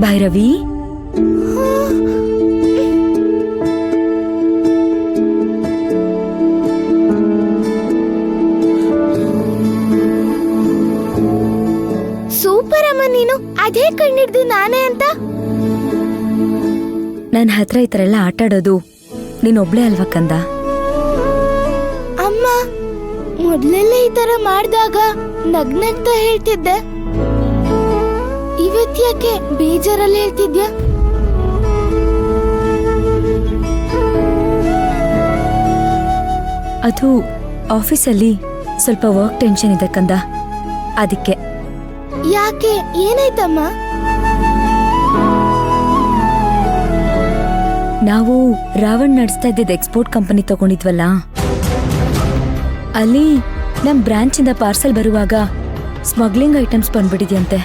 Bhairavi, super ಅಮ್ಮ, ನೀನು ಅದೇ ಕಂಡಿಡ್ದು ನಾನೇ ಅಂತ. ನನ್ನ ಹತ್ರ ಈ ತರ ಎಲ್ಲ ಆಟಾಡೋದು ನೀನೊಬ್ಳೇ ಅಲ್ವಾ ಕಂದ? ಅಮ್ಮ, ಮೊದ್ಲೆಲ್ಲ ಈ ತರ ಮಾಡ್ದಾಗ ನಗ್ನಗ್ತಾ ಹೇಳ್ತಿದ್ದೆ, ಇವತ್ತ್ಯಾಕೆ ಬೇಜಾರಲ್ಲಿ ಹೇಳ್ತಿದ್ಯಾ? ಅದು ಆಫೀಸಲ್ಲಿ ಸ್ವಲ್ಪ ವರ್ಕ್ ಟೆನ್ಷನ್ ಇದೆ ಕಂದ, ಅದಕ್ಕೆ. ಯಾಕೆ, ಏನಾಯ್ತಮ್ಮ? ನಾವು ರಾವಣ್ ನಡೆಸ್ತಾ ಇದ್ದಿದ್ದ ಎಕ್ಸ್ಪೋರ್ಟ್ ಕಂಪನಿ ತಗೊಂಡಿದ್ವಲ್ಲ, ಅಲ್ಲಿ ನಮ್ ಬ್ರಾಂಚ್ ಇಂದ ಪಾರ್ಸಲ್ ಬರುವಾಗ ಸ್ಮಗ್ಲಿಂಗ್ ಐಟಮ್ಸ್ ಬಂದ್ಬಿಟ್ಟಿದ್ಯಂತೆ.